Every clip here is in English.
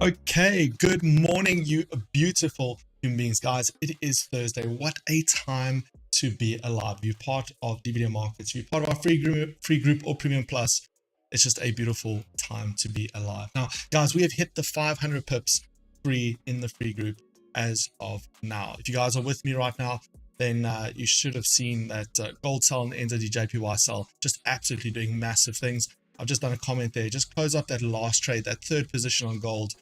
Okay, good morning, you beautiful human beings, guys. It is Thursday. What a time to be alive. You're part of DVDM markets. You're part of our free group or premium plus. It's just a beautiful time to be alive. Now, guys, we have hit the 500 pips free in the free group as of now. If you guys are with me right now, then you should have seen that gold sell and NZD-JPY sell just absolutely doing massive things. I've just done a comment there. Just close up that last trade, that third position on gold.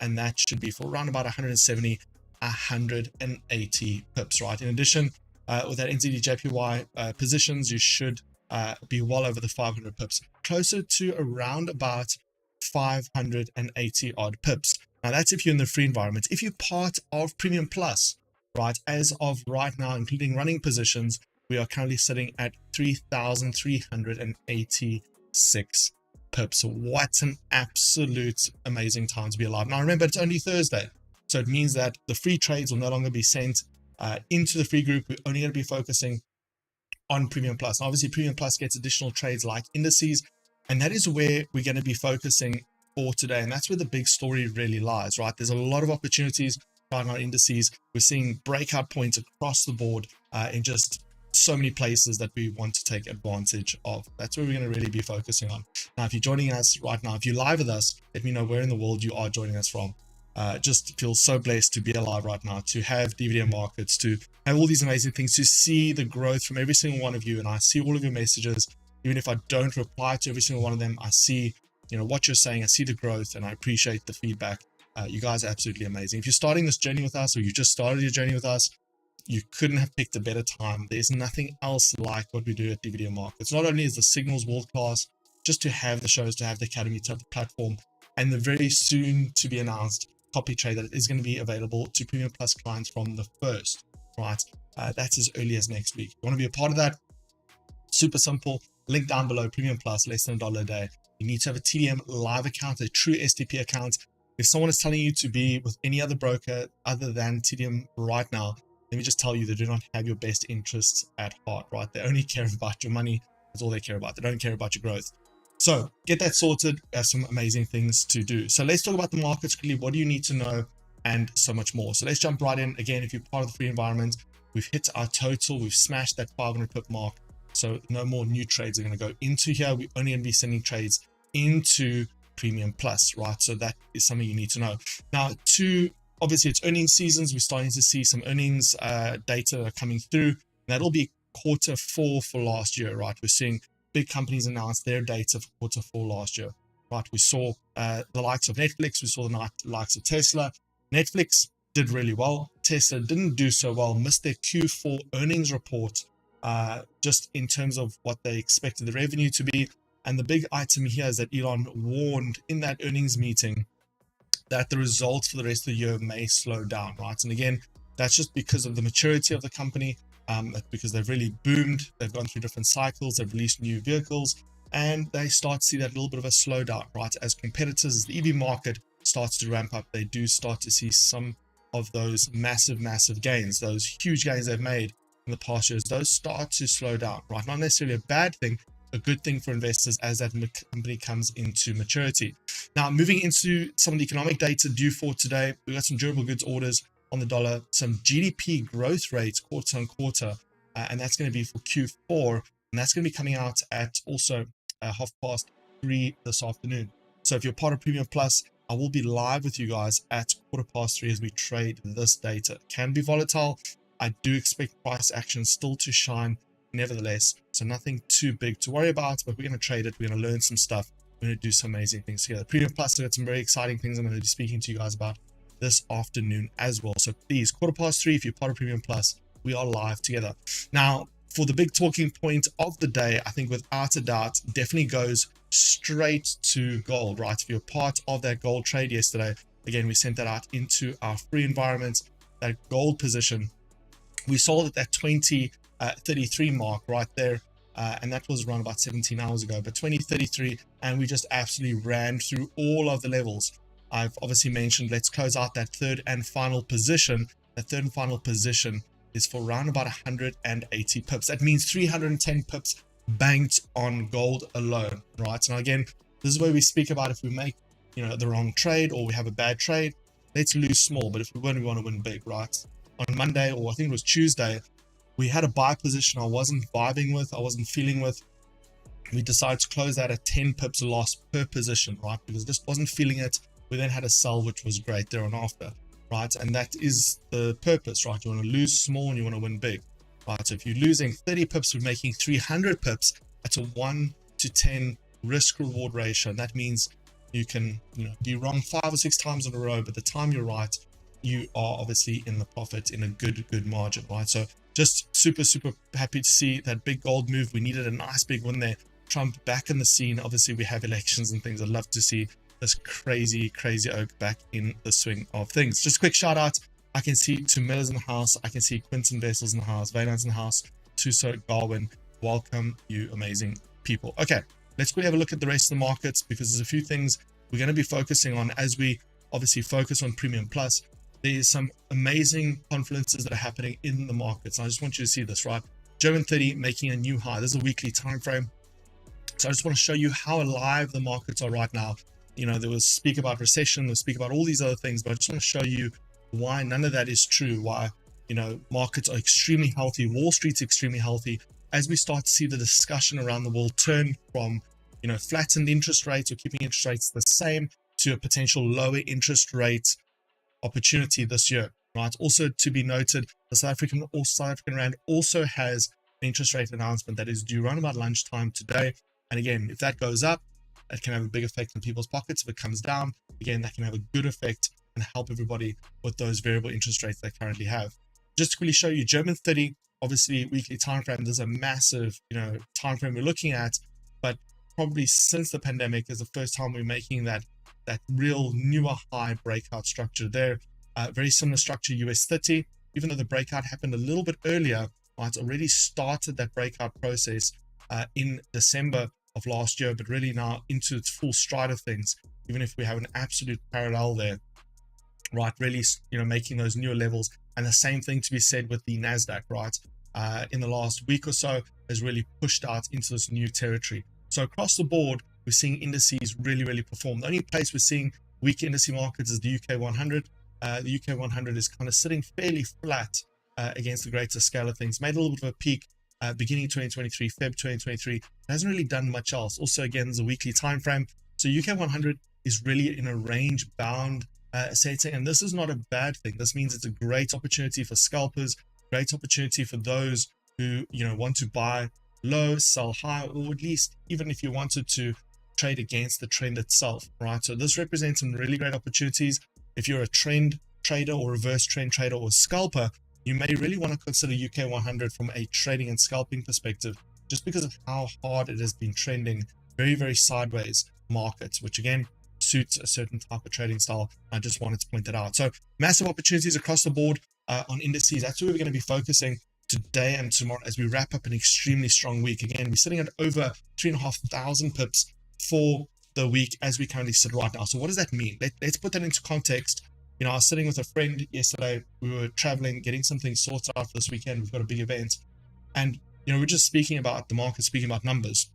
And that should be for around about 170, 180 pips, right? In addition, with that NZD-JPY positions, you should be well over the 500 pips, closer to around about 580 odd pips. Now, that's if you're in the free environment. If you're part of Premium Plus, right, as of right now, including running positions, we are currently sitting at 3,386 pips. What an absolute amazing time to be alive. Now remember, it's only Thursday, so it means that the free trades will no longer be sent into the free group. We're only going to be focusing on Premium Plus. Now, obviously Premium Plus gets additional trades like indices, and that is where we're going to be focusing for today, and that's where the big story really lies, right? There's a lot of opportunities right now in indices. We're seeing breakout points across the board in just so many places that we want to take advantage of. That's where we're going to really be focusing on. Now, if you're joining us right now, if you're live with us, let me know where in the world you are joining us from. Just feel so blessed to be alive right now, to have DVDM markets, to have all these amazing things, to see the growth from every single one of you. And I see all of your messages. Even if I don't reply to every single one of them, I see, what you're saying. I see the growth, and I appreciate the feedback. You guys are absolutely amazing. If you're starting this journey with us, or you just started your journey with us, you couldn't have picked a better time. There's nothing else like what we do at DVDM markets. Not only is the signals world class, just to have the shows, to have the academy, to have the platform, and the very soon to be announced copy trade that is going to be available to Premium Plus clients from the 1st, right? That's as early as next week. You want to be a part of that? Super simple. Link down below. Premium Plus, less than $1 a day. You need to have a TDM live account, a true STP account. If someone is telling you to be with any other broker other than TDM right now, let me just tell you, they do not have your best interests at heart, right? They only care about your money. That's all they care about. They don't care about your growth. So get that sorted. Some amazing things to do. So let's talk about the markets quickly. What do you need to know? And so much more. So let's jump right in. Again, if you're part of the free environment, we've hit our total. We've smashed that 500 pip mark. So no more new trades are going to go into here. We're only going to be sending trades into Premium Plus, right? So that is something you need to know. Now, obviously, it's earnings seasons. We're starting to see some earnings data coming through. That'll be Q4 for last year, right? We're seeing big companies announce their data for Q4 last year, right? We saw the likes of Netflix. We saw the likes of Tesla. Netflix did really well. Tesla didn't do so well, missed their Q4 earnings report just in terms of what they expected the revenue to be. And the big item here is that Elon warned in that earnings meeting that the results for the rest of the year may slow down, right? And again, that's just because of the maturity of the company, because they've really boomed, they've gone through different cycles, they've released new vehicles, and they start to see that little bit of a slowdown, right? As competitors, as the EV market starts to ramp up, they do start to see some of those massive gains, those huge gains they've made in the past years, those start to slow down, right? Not necessarily a bad thing, a good thing for investors as that company comes into maturity. Now, moving into some of the economic data due for today, we've got some durable goods orders on the dollar, some GDP growth rates quarter on quarter, and that's going to be for Q4, and that's going to be coming out at also 3:30 this afternoon. So if you're part of Premium Plus, I will be live with you guys at 3:15 as we trade this data. It can be volatile. I do expect price action still to shine nevertheless, so nothing too big to worry about, but we're going to trade it. We're going to learn some stuff. We're going to do some amazing things together. Premium Plus, I've got some very exciting things I'm going to be speaking to you guys about this afternoon as well. So please, 3:15, if you're part of Premium Plus, we are live together. Now, for the big talking point of the day, I think without a doubt, definitely goes straight to gold, right? If you're part of that gold trade yesterday, again, we sent that out into our free environment, that gold position. We sold at that 2033 mark right there, and that was around about 17 hours ago, but 2033, and we just absolutely ran through all of the levels. I've obviously mentioned, let's close out that third and final position. That third and final position is for around about 180 pips. That means 310 pips banked on gold alone, right? Now again, this is where we speak about if we make the wrong trade, or we have a bad trade, let's lose small. But if we want to win big, right? On Monday, or I think it was Tuesday, we had a buy position I wasn't vibing with, I wasn't feeling with. We decided to close that at 10 pips loss per position, right? Because I just wasn't feeling it. We then had a sell, which was great there on after, right? And that is the purpose, right? You want to lose small and you want to win big, right? So if you're losing 30 pips, we're making 300 pips. That's a 1 to 10 risk reward ratio. And that means you can, be wrong 5 or 6 times in a row, but the time you're right, you are obviously in the profit in a good margin, right? So just super happy to see that big gold move. We needed a nice big one there. Trump back in the scene. Obviously we have elections and things. I'd love to see this crazy oak back in the swing of things. Just a quick shout out. I can see Two Millers in the house. I can see Quinton Vessels in the house. Valen's in the house. Tuso Garwin. Welcome, you amazing people. Okay, let's quickly have a look at the rest of the markets, because there's a few things we're going to be focusing on as we obviously focus on Premium Plus. There's some amazing confluences that are happening in the markets. I just want you to see this, right? German 30 making a new high. This is a weekly time frame. So I just want to show you how alive the markets are right now. There was speak about recession, there was speak about all these other things, but I just want to show you why none of that is true. Why, markets are extremely healthy. Wall Street's extremely healthy. As we start to see the discussion around the world turn from, flattened interest rates or keeping interest rates the same to a potential lower interest rate opportunity this year, right? Also to be noted, the South African Rand also has an interest rate announcement that is due around about lunchtime today. And again, if that goes up, that can have a big effect on people's pockets. If it comes down, again, that can have a good effect and help everybody with those variable interest rates they currently have. Just to quickly show you, German 30, obviously weekly time frame, there's a massive, time frame we're looking at, but probably since the pandemic is the first time we're making that real newer high breakout structure there. Very similar structure, US 30, even though the breakout happened a little bit earlier, it's already started that breakout process in December of last year, but really now into its full stride of things, even if we have an absolute parallel there, right? Really, making those newer levels. And the same thing to be said with the NASDAQ, right? In the last week or so has really pushed out into this new territory. So across the board, we're seeing indices really perform. The only place we're seeing weak index markets is the UK 100. The UK 100 is kind of sitting fairly flat against the greater scale of things. Made a little bit of a peak beginning 2023, Feb 2023. It hasn't really done much else. Also, again, there's a weekly time frame. So UK 100 is really in a range bound setting, and this is not a bad thing. This means it's a great opportunity for scalpers, great opportunity for those who want to buy low, sell high, or at least even if you wanted to trade against the trend itself, right? So this represents some really great opportunities. If you're a trend trader or reverse trend trader or scalper, you may really want to consider UK 100 from a trading and scalping perspective, just because of how hard it has been trending, very sideways markets, which again suits a certain type of trading style. I just wanted to point that out. So massive opportunities across the board on indices. That's where we're going to be focusing today and tomorrow as we wrap up an extremely strong week. Again, we're sitting at over 3,500 pips for the week as we currently sit right now. So what does that mean? Let's put that into context. I was sitting with a friend yesterday. We were traveling, getting something sorted out for this weekend. We've got a big event, and we're just speaking about the market, speaking about numbers.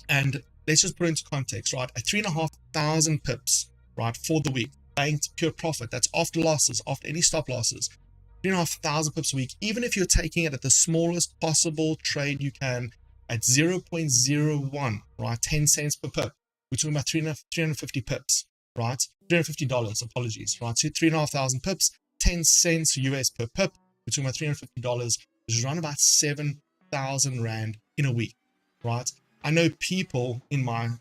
And let's just put it into context, right? At 3,500 pips, right, for the week, banked pure profit. That's after losses, after any stop losses. 3,500 pips a week. Even if you're taking it at the smallest possible trade you can at 0.01, right, 10 cents per pip. We're talking about 350 pips, right? $350, apologies, right? So 3,500 pips, 10 cents US per pip. We're talking about $350, which is around about 7,000 Rand in a week, right? I know people in my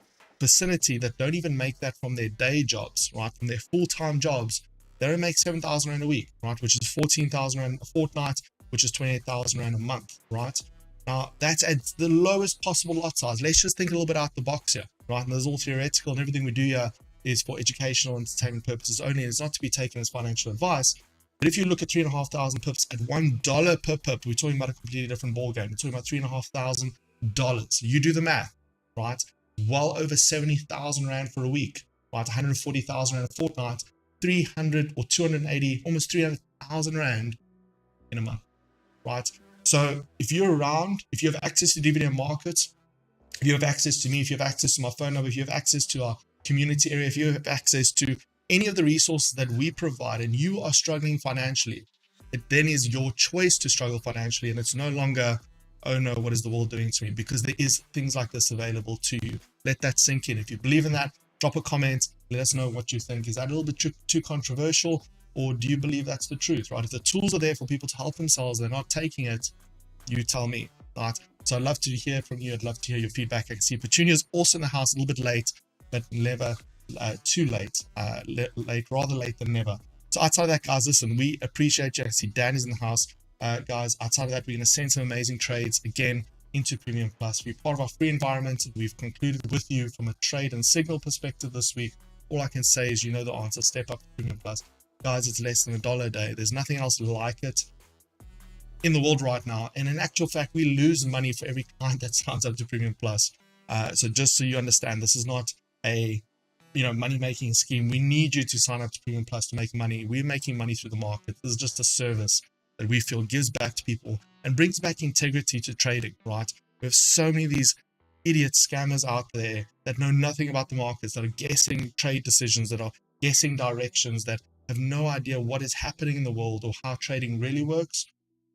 vicinity that don't even make that from their day jobs, right? From their full-time jobs, they don't make 7,000 Rand a week, right? Which is 14,000 Rand a fortnight, which is 28,000 Rand a month, right? Now, that's at the lowest possible lot size. Let's just think a little bit out the box here, right? And there's all theoretical, and everything we do here is for educational and entertainment purposes only. It's not to be taken as financial advice. But if you look at 3,500 pips at $1 per pip, we're talking about a completely different ballgame. We're talking about $3,500. You do the math, right? Well over 70,000 Rand for a week, right? 140,000 Rand a fortnight, 300 or 280, almost 300,000 Rand in a month, right? So if you're around, if you have access to DVDM markets, if you have access to me, if you have access to my phone number, if you have access to our community area, if you have access to any of the resources that we provide and you are struggling financially, it then is your choice to struggle financially. And it's no longer, oh no, what is the world doing to me? Because there is things like this available to you. Let that sink in. If you believe in that, drop a comment. Let us know what you think. Is that a little bit too controversial? Or do you believe that's the truth, right? If the tools are there for people to help themselves, they're not taking it, you tell me, right? So I'd love to hear from you. I'd love to hear your feedback. I can see Petunia's also in the house, a little bit late, but never too late. Rather late than never. So outside of that, guys, listen, we appreciate you. I see Dan is in the house. Guys, outside of that, we're going to send some amazing trades again into Premium Plus. We're part of our free environment. We've concluded with you from a trade and signal perspective this week. All I can say is, you know the answer. Step up to Premium Plus. Guys, it's less than $1 a day. There's nothing else like it in the world right now. And in actual fact, we lose money for every client that signs up to Premium Plus. So just so you understand, this is not a money-making scheme. We need you to sign up to Premium Plus to make money. We're making money through the market. This is just a service that we feel gives back to people and brings back integrity to trading, right? We have so many of these idiot scammers out there that know nothing about the markets, that are guessing trade decisions, that are guessing directions, that have no idea what is happening in the world or how trading really works.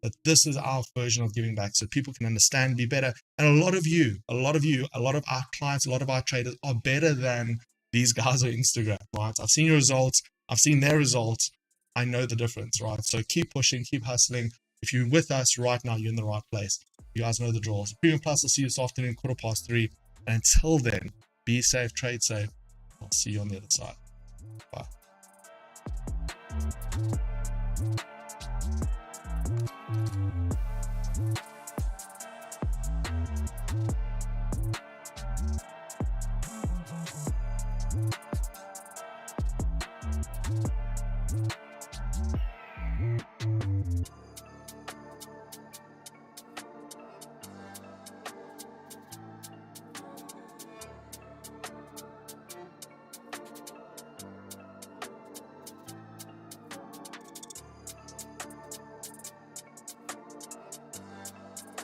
But this is our version of giving back so people can understand, be better. And a lot of our clients, a lot of our traders are better than these guys on Instagram, right? I've seen your results. I've seen their results. I know the difference, right? So keep pushing, keep hustling. If you're with us right now, you're in the right place. You guys know the draw. So Premium Plus, I'll see you this afternoon, 3:15. And until then, be safe, trade safe. I'll see you on the other side. Bye.